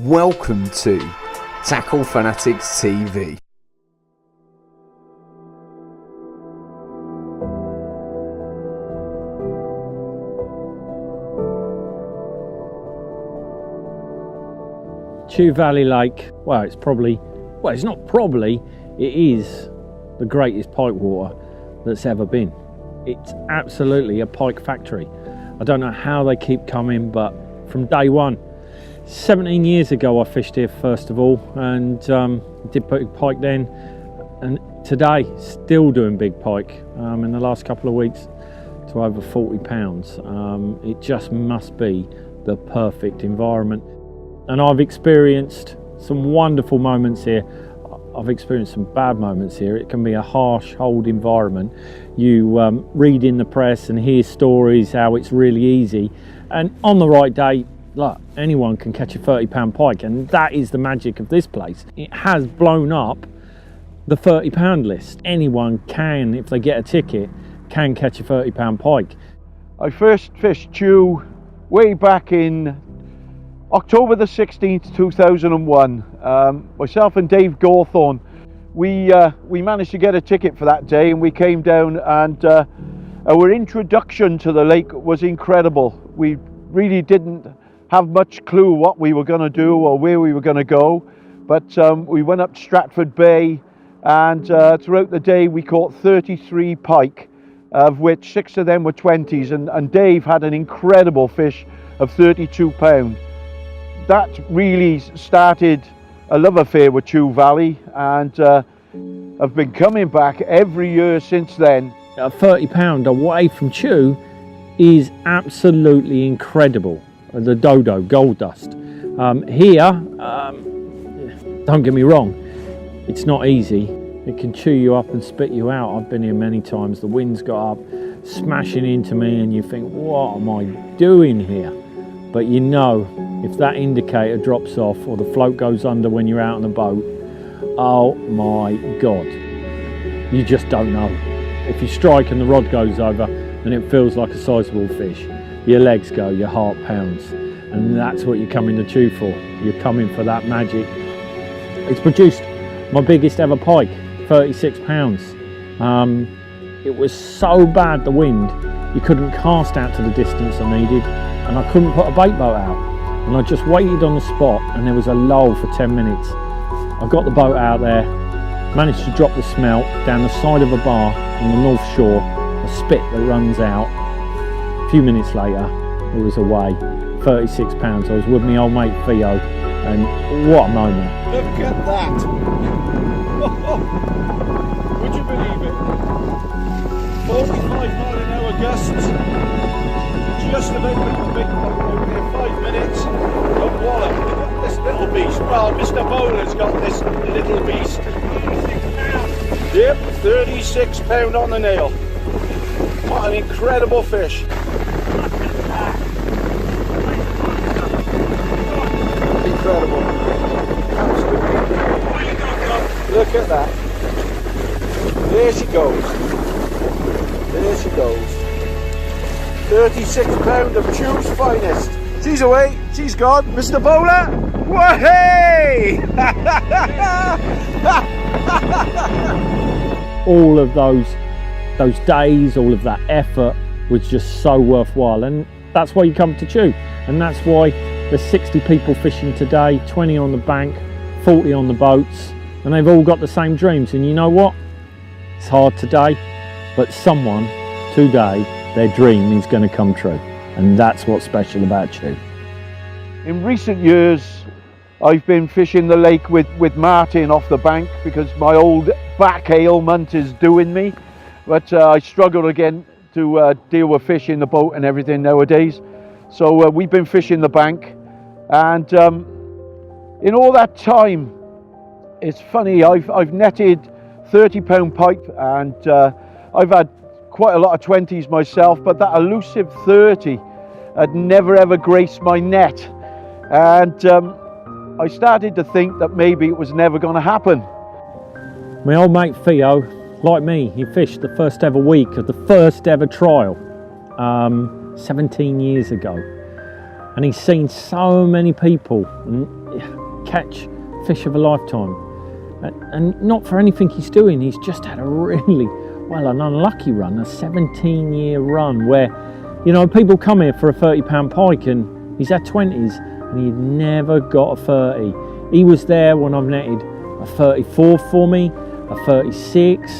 Welcome to Tackle Fanatics TV. Chew Valley Lake, it is the greatest pike water that's ever been. It's absolutely a pike factory. I don't know how they keep coming, but from day one, 17 years ago I fished here first of all, and did big pike then, and today still doing big pike in the last couple of weeks to over 40 pounds. It just must be the perfect environment, and I've experienced some wonderful moments here. I've experienced some bad moments here. It can be a harsh, cold environment. You read in the press and hear stories how it's really easy, and on the right day, look, anyone can catch a 30-pound pike, and that is the magic of this place. It has blown up the 30-pound list. Anyone can, if they get a ticket, can catch a 30-pound pike. I first fished Chew way back in October the 16th, 2001. Myself and Dave Gawthorne, we managed to get a ticket for that day, and we came down, and our introduction to the lake was incredible. We really didn't have much clue what we were going to do or where we were going to go, but we went up Stratford Bay, and throughout the day we caught 33 pike, of which 6 of them were 20s, and Dave had an incredible fish of 32 pound. That really started a love affair with Chew Valley, and I've been coming back every year since then. A 30-pound away from Chew is absolutely incredible. The dodo, gold dust. Here, don't get me wrong, it's not easy. It can chew you up and spit you out. I've been here many times. The wind's got up, smashing into me, and you think, what am I doing here? But you know, if that indicator drops off or the float goes under when you're out on the boat, oh my God, you just don't know. If you strike and the rod goes over and it feels like a sizable fish, your legs go, your heart pounds, and that's what you're coming to Chew for. You're coming for that magic. It's produced my biggest ever pike, 36 pounds. It was so bad, the wind, you couldn't cast out to the distance I needed, and I couldn't put a bait boat out, and I just waited on the spot, and there was a lull for 10 minutes. I got the boat out there, managed to drop the smelt down the side of a bar on the North Shore, a spit that runs out. A few minutes later, it was away, 36 pounds. I was with my old mate Theo, and what a moment. Look at that! Would you believe it? 45-mile-an-hour gusts, just about to make over here 5 minutes. But wallop, we've got this little beast. Well, Mr. Bowler's got this little beast. 36 pounds. Yep, 36 pound on the nail. What an incredible fish. Incredible. Absolutely incredible. Look at that. There she goes. There she goes. 36 pound of Chew's finest. She's away. She's gone. Mr. Bowler. Whoa-hey! All of those days, all of that effort was just so worthwhile, and that's why you come to Chew, and that's why there's 60 people fishing today, 20 on the bank, 40 on the boats, and they've all got the same dreams. And you know what? It's hard today, but someone today, their dream is going to come true, and that's what's special about Chew. In recent years, I've been fishing the lake with Martin off the bank because my old back ailment is doing me, but I struggle again to deal with fish in the boat and everything nowadays. So we've been fishing the bank, and in all that time, it's funny, I've netted 30-pound pike, and I've had quite a lot of 20s myself, but that elusive 30 had never ever graced my net, and I started to think that maybe it was never going to happen. My old mate Theo, like me, he fished the first ever week of the first ever trial 17 years ago, and he's seen so many people, and catch fish of a lifetime. And not for anything he's doing, he's just had a really, well, an unlucky run, a 17-year run where, you know, people come here for a 30-pound pike and he's had 20s and he'd never got a 30. He was there when I've netted a 34 for me, a 36,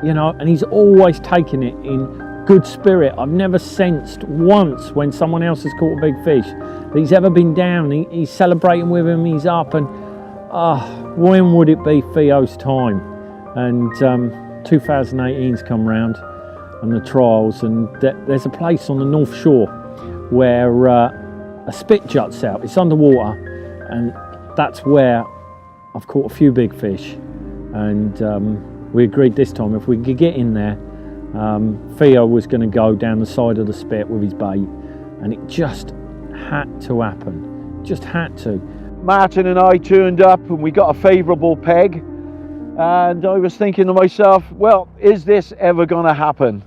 you know, and he's always taken it in good spirit. I've never sensed once when someone else has caught a big fish that he's ever been down. He's celebrating with him, he's up, and when would it be Theo's time? And 2018's come round and the trials, and there's a place on the North Shore where a spit juts out. It's underwater, and that's where I've caught a few big fish. And we agreed this time if we could get in there, Theo was going to go down the side of the spit with his bait, and it just had to happen. Just had to. Martin and I turned up and we got a favourable peg, and I was thinking to myself, well, is this ever going to happen?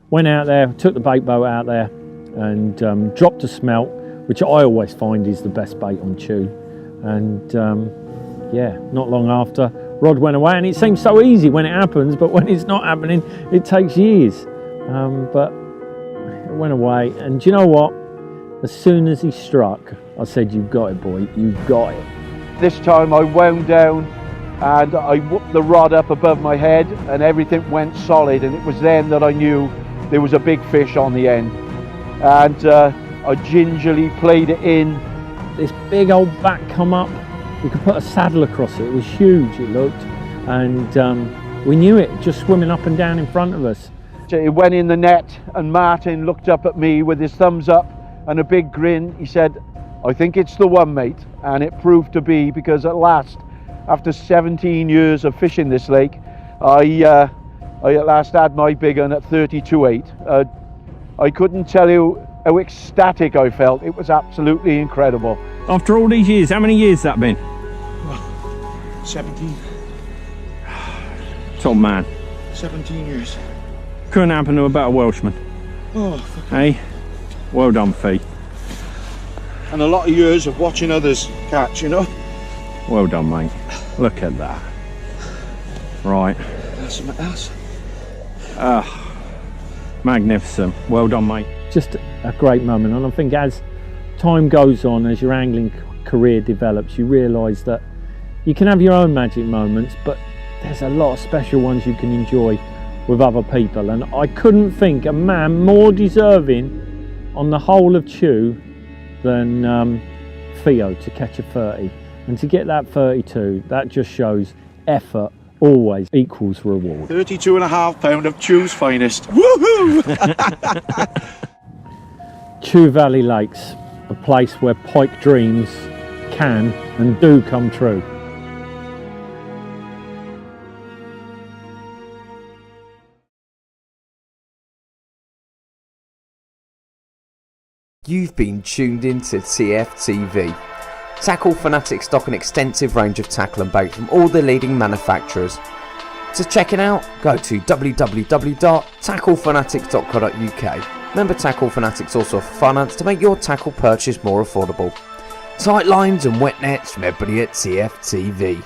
Went out there, took the bait boat out there and dropped a smelt, which I always find is the best bait on chew. And yeah, not long after, rod went away, and it seems so easy when it happens, but when it's not happening, it takes years. But it went away, and do you know what? As soon as he struck, I said, "You've got it, boy, you've got it." This time I wound down and I whooped the rod up above my head and everything went solid, and it was then that I knew there was a big fish on the end. And I gingerly played it in. This big old back come up. We could put a saddle across it. It was huge, it looked. And we knew it, just swimming up and down in front of us. It went in the net, and Martin looked up at me with his thumbs up and a big grin. He said, "I think it's the one, mate." And it proved to be, because at last, after 17 years of fishing this lake, I at last had my big one at 32.8. I couldn't tell you how ecstatic I felt. It was absolutely incredible. After all these years, how many years that been? 17. Top man. 17 years. Couldn't happen to a better Welshman. Oh, fuck. Hey, well done, Fee. And a lot of years of watching others catch, you know? Well done, mate. Look at that. Right. That's something else. Magnificent. Well done, mate. Just a great moment, and I think as time goes on, as your angling career develops, you realise that you can have your own magic moments, but there's a lot of special ones you can enjoy with other people. And I couldn't think a man more deserving on the whole of Chew than Theo to catch a 30, and to get that 32. That just shows effort always equals reward. 32.5 pound of Chew's finest. Woohoo! Chew Valley Lakes, a place where pike dreams can and do come true. You've been tuned into TFTV. Tackle Fanatics stock an extensive range of tackle and bait from all the leading manufacturers. To check it out, go to www.tacklefanatics.co.uk. Remember, Tackle Fanatics also offer finance to make your tackle purchase more affordable. Tight lines and wet nets from everybody at TFTV.